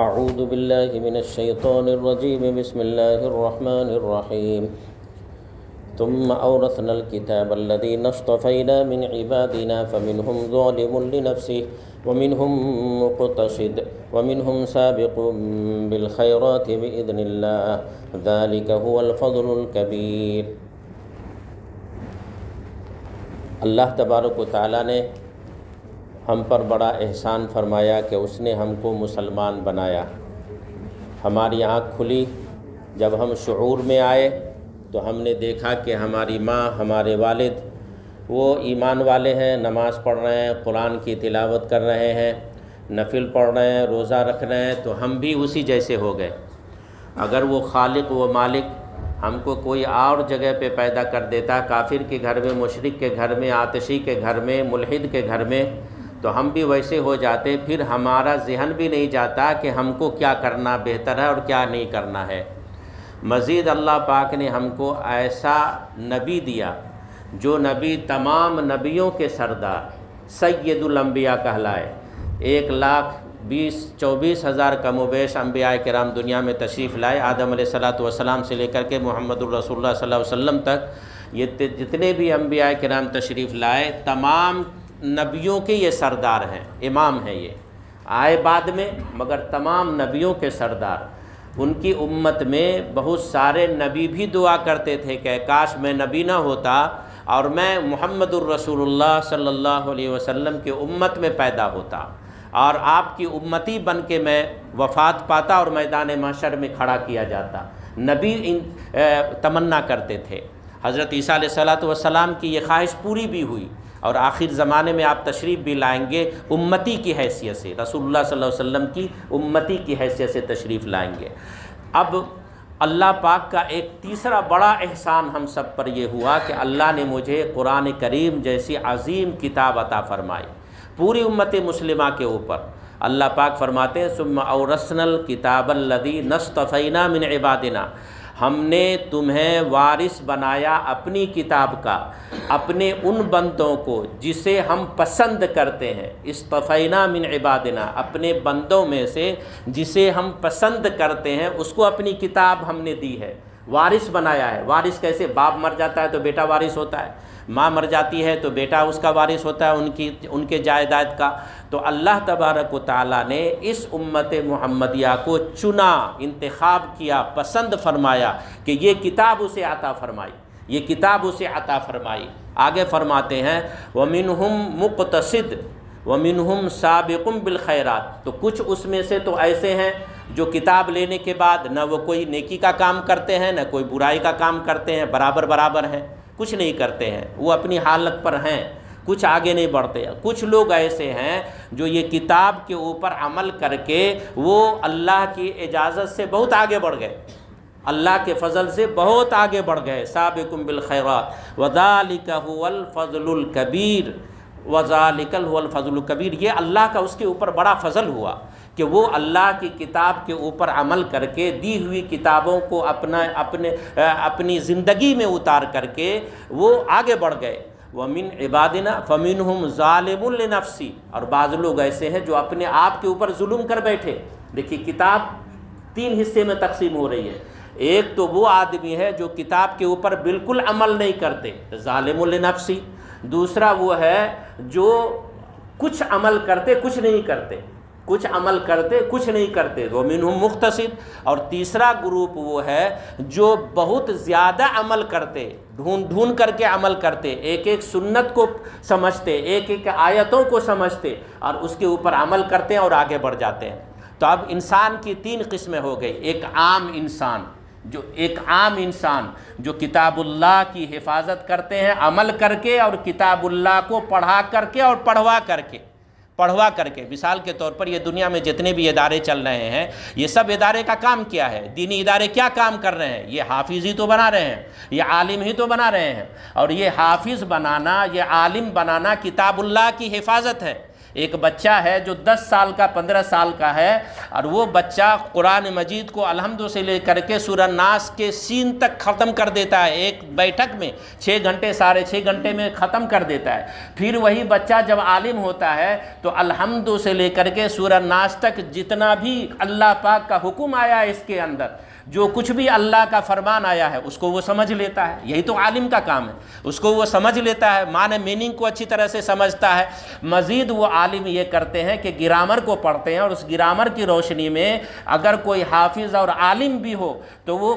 اعوذ باللہ من الشیطان الرجیم بسم اللہ الرحمن الرحیم ثم اورثنا الكتاب الذين اصطفينا من عبادنا فمنهم ظالم لنفسه ومنهم مقتصد ومنهم سابق بالخيرات بإذن الله ذلك هو الفضل الكبير۔ اللہ تبارک و تعالیٰ نے ہم پر بڑا احسان فرمایا کہ اس نے ہم کو مسلمان بنایا۔ ہماری آنکھ کھلی جب ہم شعور میں آئے تو ہم نے دیکھا کہ ہماری ماں، ہمارے والد وہ ایمان والے ہیں، نماز پڑھ رہے ہیں، قرآن کی تلاوت کر رہے ہیں، نفل پڑھ رہے ہیں، روزہ رکھ رہے ہیں، تو ہم بھی اسی جیسے ہو گئے۔ اگر وہ خالق و مالک ہم کو کوئی اور جگہ پہ پیدا کر دیتا، کافر کے گھر میں، مشرک کے گھر میں، آتشی کے گھر میں، ملحد کے گھر میں، تو ہم بھی ویسے ہو جاتے۔ پھر ہمارا ذہن بھی نہیں جاتا کہ ہم کو کیا کرنا بہتر ہے اور کیا نہیں کرنا ہے۔ مزید اللہ پاک نے ہم کو ایسا نبی دیا جو نبی تمام نبیوں کے سردار، سید الانبیاء کہلائے۔ 1,24,000 کم و بیش انبیاء کرام دنیا میں تشریف لائے، آدم علیہ السلام سے لے کر کے محمد الرسول اللہ صلی اللہ علیہ وسلم تک۔ یہ جتنے بھی انبیاء کرام تشریف لائے تمام نبیوں کے یہ سردار ہیں، امام ہیں۔ یہ آئے بعد میں مگر تمام نبیوں کے سردار۔ ان کی امت میں بہت سارے نبی بھی دعا کرتے تھے کہ کاش میں نبی نہ ہوتا اور میں محمد الرسول اللہ صلی اللہ علیہ وسلم کی امت میں پیدا ہوتا اور آپ کی امتی بن کے میں وفات پاتا اور میدان محشر میں کھڑا کیا جاتا۔ نبی تمنا کرتے تھے۔ حضرت عیسیٰ علیہ السلام کی یہ خواہش پوری بھی ہوئی اور آخر زمانے میں آپ تشریف بھی لائیں گے امتی کی حیثیت سے، رسول اللہ صلی اللہ علیہ وسلم کی امتی کی حیثیت سے تشریف لائیں گے۔ اب اللہ پاک کا ایک تیسرا بڑا احسان ہم سب پر یہ ہوا کہ اللہ نے مجھے قرآن کریم جیسی عظیم کتاب عطا فرمائی پوری امت مسلمہ کے اوپر۔ اللہ پاک فرماتے ہیں ثم اورثنا الکتاب الذی اصطفینا من عبادنا، ہم نے تمہیں وارث بنایا اپنی کتاب کا، اپنے ان بندوں کو جسے ہم پسند کرتے ہیں۔ اصطفینا من عبادنا، اپنے بندوں میں سے جسے ہم پسند کرتے ہیں اس کو اپنی کتاب ہم نے دی ہے، وارث بنایا ہے۔ وارث کیسے؟ باپ مر جاتا ہے تو بیٹا وارث ہوتا ہے، ماں مر جاتی ہے تو بیٹا اس کا وارث ہوتا ہے ان کے جائیداد کا۔ تو اللہ تبارک و تعالیٰ نے اس امت محمدیہ کو چنا، انتخاب کیا، پسند فرمایا کہ یہ کتاب اسے عطا فرمائی، یہ کتاب اسے عطا فرمائی۔ آگے فرماتے ہیں وَمِنْهُمْ مُقْتَصِدٌ وَمِنْهُمْ سَابِقٌ بِالْخَيْرَاتِ، تو کچھ اس میں سے تو ایسے ہیں جو کتاب لینے کے بعد نہ وہ کوئی نیکی کا کام کرتے ہیں نہ کوئی برائی کا کام کرتے ہیں، برابر ہیں، کچھ نہیں کرتے ہیں، وہ اپنی حالت پر ہیں، کچھ آگے نہیں بڑھتے۔ کچھ لوگ ایسے ہیں جو یہ کتاب کے اوپر عمل کر کے وہ اللہ کی اجازت سے بہت آگے بڑھ گئے، اللہ کے فضل سے بہت آگے بڑھ گئے۔ سابقٌ بالخیرات وذالک هو الفضل الکبیر، وذالک هو الفضل الکبیر، یہ اللہ کا اس کے اوپر بڑا فضل ہوا کہ وہ اللہ کی کتاب کے اوپر عمل کر کے دی ہوئی کتابوں کو اپنی زندگی میں اتار کر کے وہ آگے بڑھ گئے۔ وَمِنْ عِبَادِنَا فَمِنْهُمْ ظَالِمٌ لِنَفْسِهِ، اور بعض لوگ ایسے ہیں جو اپنے آپ کے اوپر ظلم کر بیٹھے۔ دیکھیے کتاب 3 حصے میں تقسیم ہو رہی ہے۔ ایک تو وہ آدمی ہے جو کتاب کے اوپر بالکل عمل نہیں کرتے، ظالم لنفسی۔ دوسرا وہ ہے جو کچھ عمل کرتے کچھ نہیں کرتے، کچھ عمل کرتے کچھ نہیں کرتے، وَمِنْهُمْ مُقْتَصِدٌ۔ اور تیسرا گروپ وہ ہے جو بہت زیادہ عمل کرتے، ڈھونڈ کر کے عمل کرتے، ایک ایک سنت کو سمجھتے، ایک ایک آیتوں کو سمجھتے اور اس کے اوپر عمل کرتے ہیں اور آگے بڑھ جاتے ہیں۔ تو اب انسان کی 3 قسمیں ہو گئی۔ ایک عام انسان جو کتاب اللہ کی حفاظت کرتے ہیں عمل کر کے، اور کتاب اللہ کو پڑھا کر کے اور پڑھوا کر کے۔ مثال کے طور پر یہ دنیا میں جتنے بھی ادارے چل رہے ہیں، یہ سب ادارے کا کام کیا ہے؟ دینی ادارے کیا کام کر رہے ہیں؟ یہ حافظ ہی تو بنا رہے ہیں، یہ عالم ہی تو بنا رہے ہیں، اور یہ حافظ بنانا، یہ عالم بنانا کتاب اللہ کی حفاظت ہے۔ ایک بچہ ہے جو 10 سال کا 15 سال کا ہے اور وہ بچہ قرآن مجید کو الحمد سے لے کر کے سورہ ناس کے سین تک ختم کر دیتا ہے، ایک بیٹھک میں 6 گھنٹے 6.5 گھنٹے میں ختم کر دیتا ہے۔ پھر وہی بچہ جب عالم ہوتا ہے تو الحمد سے لے کر کے سورہ ناس تک جتنا بھی اللہ پاک کا حکم آیا ہے اس کے اندر، جو کچھ بھی اللہ کا فرمان آیا ہے اس کو وہ سمجھ لیتا ہے۔ یہی تو عالم کا کام ہے، اس کو وہ سمجھ لیتا ہے، معنی میننگ کو اچھی طرح سے سمجھتا ہے۔ مزید وہ عالم یہ کرتے ہیں کہ گرامر کو پڑھتے ہیں، اور اس گرامر کی روشنی میں اگر کوئی حافظ اور عالم بھی ہو تو وہ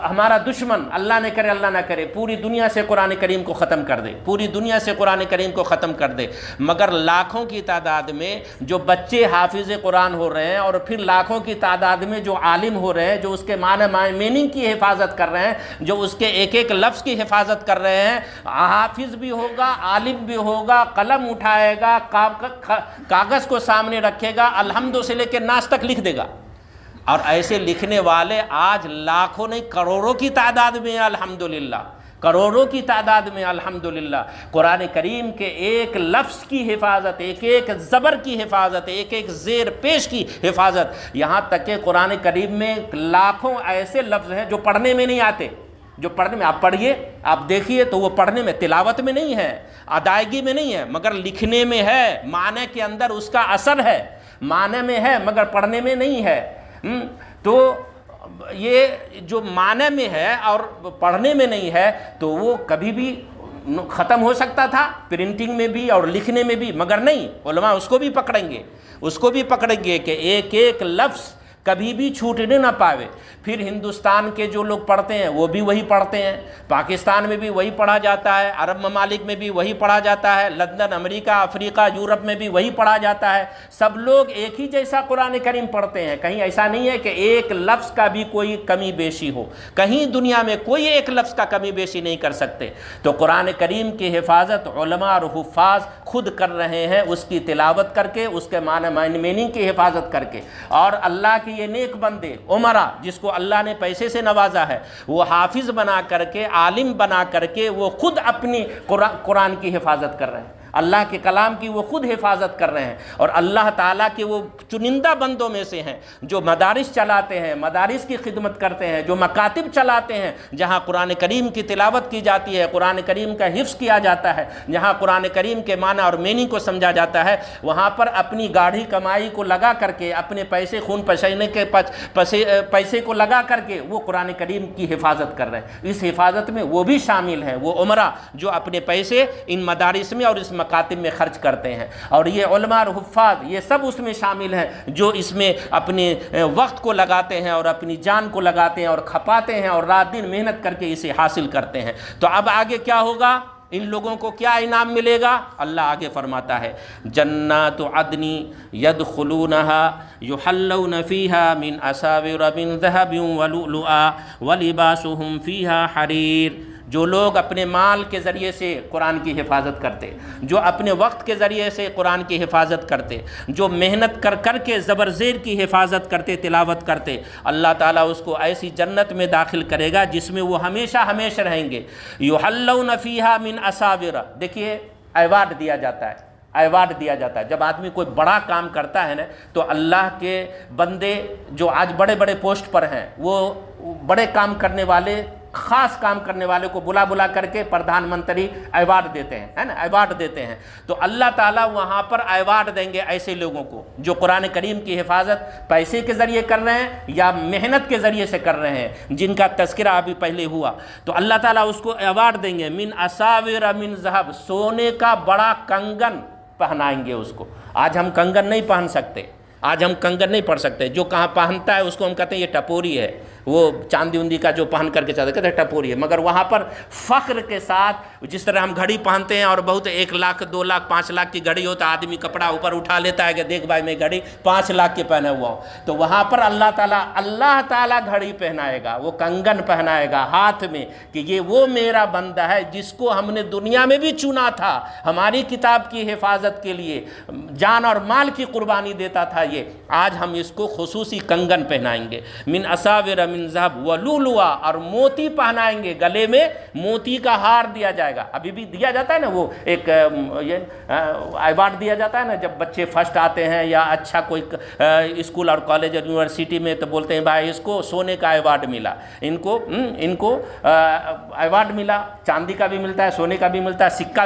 ہمارا دشمن، اللہ نہ کرے اللہ نہ کرے، پوری دنیا سے قرآن کریم کو ختم کر دے، پوری دنیا سے قرآن کریم کو ختم کر دے، مگر لاکھوں کی تعداد میں جو بچے حافظ قرآن ہو رہے ہیں، اور پھر لاکھوں کی تعداد میں جو عالم ہو رہے ہیں، جو اس کے معنی میننگ کی حفاظت کر رہے ہیں، جو اس کے ایک ایک لفظ کی حفاظت کر رہے ہیں، حافظ بھی ہوگا، عالم بھی ہوگا، قلم اٹھائے گا، کاغذ کو سامنے رکھے گا، الحمد سے لے کے ناس تک لکھ دے گا۔ اور ایسے لکھنے والے آج لاکھوں نہیں کروڑوں کی تعداد میں ہیں، الحمدللہ کروڑوں کی تعداد میں الحمدللہ۔ قرآن کریم کے ایک لفظ کی حفاظت، ایک ایک زبر کی حفاظت، ایک ایک زیر پیش کی حفاظت، یہاں تک کہ قرآن کریم میں لاکھوں ایسے لفظ ہیں جو پڑھنے میں نہیں آتے، جو پڑھنے میں، آپ پڑھیے آپ دیکھیے تو وہ پڑھنے میں، تلاوت میں نہیں ہے، ادائیگی میں نہیں ہے، مگر لکھنے میں ہے، معنی کے اندر اس کا اثر ہے، معنی میں ہے مگر پڑھنے میں نہیں ہے۔ تو یہ جو معنی میں ہے اور پڑھنے میں نہیں ہے تو وہ کبھی بھی ختم ہو سکتا تھا، پرنٹنگ میں بھی اور لکھنے میں بھی، مگر نہیں، علماء اس کو بھی پکڑیں گے کہ ایک ایک لفظ کبھی بھی چھوٹنے نہ پاوے۔ پھر ہندوستان کے جو لوگ پڑھتے ہیں وہ بھی وہی پڑھتے ہیں، پاکستان میں بھی وہی پڑھا جاتا ہے، عرب ممالک میں بھی وہی پڑھا جاتا ہے، لندن، امریکہ، افریقہ، یورپ میں بھی وہی پڑھا جاتا ہے، سب لوگ ایک ہی جیسا قرآن کریم پڑھتے ہیں۔ کہیں ایسا نہیں ہے کہ ایک لفظ کا بھی کوئی کمی بیشی ہو، کہیں دنیا میں کوئی ایک لفظ کا کمی بیشی نہیں کر سکتے۔ تو قرآن کریم کی حفاظت علماء اور حفاظ خود کر رہے ہیں، اس کی تلاوت کر کے، اس کے معنی میننگ کی حفاظت کر کے۔ اور اللہ کے یہ نیک بندے عمرہ جس کو اللہ نے پیسے سے نوازا ہے، وہ حافظ بنا کر کے، عالم بنا کر کے، وہ خود اپنی قرآن کی حفاظت کر رہے ہیں، اللہ کے کلام کی وہ خود حفاظت کر رہے ہیں۔ اور اللہ تعالیٰ کے وہ چنندہ بندوں میں سے ہیں جو مدارس چلاتے ہیں، مدارس کی خدمت کرتے ہیں، جو مکاتب چلاتے ہیں جہاں قرآن کریم کی تلاوت کی جاتی ہے، قرآن کریم کا حفظ کیا جاتا ہے، جہاں قرآن کریم کے معنی اور میننگ کو سمجھا جاتا ہے، وہاں پر اپنی گاڑھی کمائی کو لگا کر کے، اپنے پیسے خون پسینے کے پیسے کو لگا کر کے وہ قرآن کریم کی حفاظت کر رہے ہیں۔ اس حفاظت میں وہ بھی شامل ہیں، وہ عمرہ جو اپنے پیسے ان مدارس میں اور اس مکاتب میں خرچ کرتے ہیں، اور یہ علماء اور حفاظ یہ سب اس میں شامل ہیں جو اس میں اپنے وقت کو لگاتے ہیں اور اپنی جان کو لگاتے ہیں اور کھپاتے ہیں اور رات دن محنت کر کے اسے حاصل کرتے ہیں۔ تو اب آگے کیا ہوگا؟ ان لوگوں کو کیا انعام ملے گا؟ اللہ آگے فرماتا ہے جنات عدن يدخلونها يحلون فيها من اساور من ذهب ولؤلؤا ولباسهم فيها حرير۔ جو لوگ اپنے مال کے ذریعے سے قرآن کی حفاظت کرتے، جو اپنے وقت کے ذریعے سے قرآن کی حفاظت کرتے، جو محنت کر کر کے زبر زیر کی حفاظت کرتے، تلاوت کرتے، اللہ تعالیٰ اس کو ایسی جنت میں داخل کرے گا جس میں وہ ہمیشہ ہمیشہ رہیں گے۔ یحلون فیہا من اساور، دیکھیے ایوارڈ دیا جاتا ہے، ایوارڈ دیا جاتا ہے۔ جب آدمی کوئی بڑا کام کرتا ہے نا تو اللہ کے بندے جو آج بڑے بڑے پوسٹ پر ہیں، وہ بڑے کام کرنے والے، خاص کام کرنے والے کو بلا بلا کر کے پردھان منتری ایوارڈ دیتے ہیں، ہے نا، ایوارڈ دیتے ہیں۔ تو اللہ تعالیٰ وہاں پر ایوارڈ دیں گے ایسے لوگوں کو جو قرآن کریم کی حفاظت پیسے کے ذریعے کر رہے ہیں یا محنت کے ذریعے سے کر رہے ہیں، جن کا تذکرہ ابھی پہلے ہوا۔ تو اللہ تعالیٰ اس کو ایوارڈ دیں گے، من اساور من ذہب، سونے کا بڑا کنگن پہنائیں گے اس کو۔ آج ہم کنگن نہیں پہن سکتے، آج ہم کنگن نہیں پڑھ سکتے، جو کہاں پہنتا ہے اس کو ہم کہتے ہیں یہ ٹپوری ہے، وہ چاندی اندی کا جو پہن کر کے چاہتے کہتے ہیں ٹپوری ہے، مگر وہاں پر فخر کے ساتھ جس طرح ہم گھڑی پہنتے ہیں اور بہت 1 لاکھ 2 لاکھ 5 لاکھ کی گھڑی ہوتا ہے، آدمی کپڑا اوپر اٹھا لیتا ہے کہ دیکھ بھائی میں گھڑی 5 لاکھ کے پہنا ہوا ہوں، تو وہاں پر اللہ تعالیٰ گھڑی پہنائے گا، وہ کنگن پہنائے گا ہاتھ میں کہ یہ وہ میرا بندہ ہے جس کو ہم نے دنیا میں بھی چنا تھا، ہماری کتاب کی حفاظت کے لیے جان اور مال کی قربانی دیتا تھا، یہ آج ہم اس کو خصوصی کنگن پہنائیں گے۔ من اساور من ذهب ولؤلؤا، اور موتی پہنائیں گے، گلے میں موتی کا ہار دیا جائے گا۔ ابھی بھی دیا جاتا ہے نا، وہ ایک ایوارڈ دیا جاتا ہے نا جب بچے فرسٹ آتے ہیں یا اچھا کوئی اسکول اور کالج اور یونیورسٹی میں، تو بولتے ہیں بھائی اس کو سونے کا ایوارڈ ملا، ان کو ایوارڈ ملا، چاندی کا بھی ملتا ہے، سونے کا بھی ملتا ہے، سکہ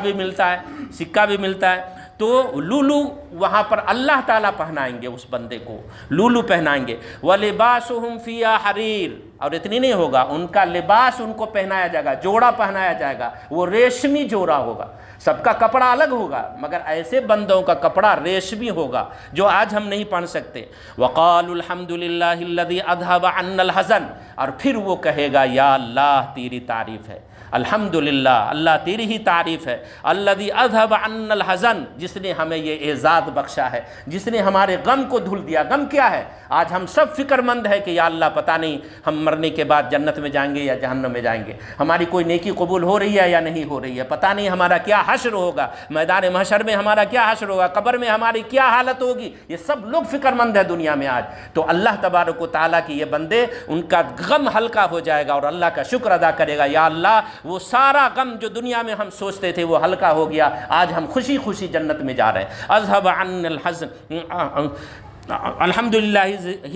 بھی ملتا ہے۔ تو لولو وہاں پر اللہ تعالیٰ پہنائیں گے اس بندے کو، لولو پہنائیں گے۔ وَلِبَاسُهُمْ فِيهَا حَرِيرٌ، اور اتنی نہیں ہوگا، ان کا لباس ان کو پہنایا جائے گا، جوڑا پہنایا جائے گا، وہ ریشمی جوڑا ہوگا۔ سب کا کپڑا الگ ہوگا، مگر ایسے بندوں کا کپڑا ریشمی ہوگا جو آج ہم نہیں پہن سکتے۔ وَقَالُوا الْحَمْدُ لِلَّهِ الَّذِي أَذْهَبَ عَنَّا الْحَزَنَ، اور پھر وہ کہے گا یا اللہ تیری تعریف ہے، الحمدللہ، اللہ تیری ہی تعریف ہے، الذی اذھب عنا الحزن، جس نے ہمیں یہ اعزاز بخشا ہے، جس نے ہمارے غم کو دھل دیا۔ غم کیا ہے؟ آج ہم سب فکر مند ہے کہ یا اللہ پتہ نہیں ہم مرنے کے بعد جنت میں جائیں گے یا جہنم میں جائیں گے، ہماری کوئی نیکی قبول ہو رہی ہے یا نہیں ہو رہی ہے، پتہ نہیں ہمارا کیا حشر ہوگا، میدان محشر میں ہمارا کیا حشر ہوگا، قبر میں ہماری کیا حالت ہوگی۔ یہ سب لوگ فکر مند ہے دنیا میں آج۔ تو اللہ تبارک و تعالیٰ کی یہ بندے، ان کا غم ہلکا ہو جائے گا اور اللہ کا شکر ادا کرے گا، یا اللہ وہ سارا غم جو دنیا میں ہم سوچتے تھے وہ ہلکا ہو گیا، آج ہم خوشی خوشی جنت میں جا رہے ہیں۔ اذھب عنا الحزن، الحمدللہ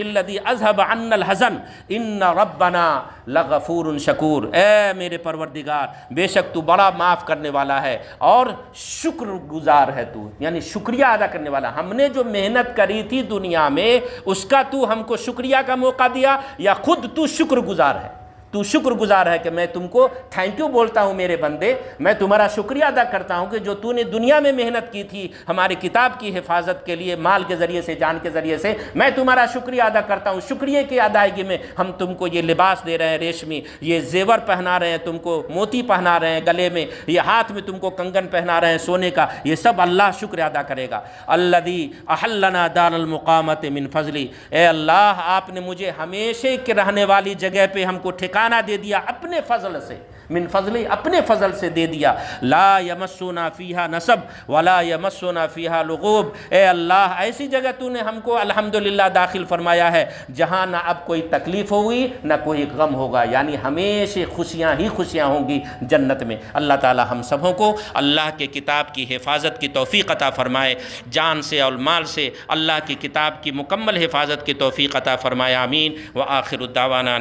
الذی اذھب عنا الحزن ان ربنا لغفور شکور، اے میرے پروردگار بے شک تو بڑا معاف کرنے والا ہے اور شکر گزار ہے، تو یعنی شکریہ ادا کرنے والا۔ ہم نے جو محنت کری تھی دنیا میں اس کا تو ہم کو شکریہ کا موقع دیا، یا خود تو شکر گزار ہے؟ تو شکر گزار ہے کہ میں تم کو تھینک یو بولتا ہوں میرے بندے، میں تمہارا شکریہ ادا کرتا ہوں کہ جو تو نے دنیا میں محنت کی تھی ہماری کتاب کی حفاظت کے لیے، مال کے ذریعے سے، جان کے ذریعے سے، میں تمہارا شکریہ ادا کرتا ہوں۔ شکریہ کی ادائیگی میں ہم تم کو یہ لباس دے رہے ہیں ریشمی، یہ زیور پہنا رہے ہیں تم کو، موتی پہنا رہے ہیں گلے میں، یہ ہاتھ میں تم کو کنگن پہنا رہے ہیں سونے کا، یہ سب اللہ شکر ادا کرے گا۔ الذی احلنا دار المقامت من فضلی، اے اللہ آپ نے مجھے ہمیشہ کے رہنے والی جگہ پہ ہم کو ٹھکانہ دے دیا اپنے فضل سے، من فضلی اپنے فضل سے دے دیا۔ لا یمسنا فیہا نصب ولا یمسنا فیہا لغوب، اے اللہ ایسی جگہ تو نے ہم کو الحمدللہ داخل فرمایا ہے جہاں نہ اب کوئی تکلیف ہوگی نہ کوئی غم ہوگا، یعنی ہمیشہ خوشیاں ہی خوشیاں ہوں گی جنت میں۔ اللہ تعالی ہم سبوں کو اللہ کے کتاب کی حفاظت کی توفیق عطا فرمائے، جان سے اور مال سے اللہ کی کتاب کی مکمل حفاظت کی توفیق عطا فرمائے، آمین۔ وآخر الدعوانا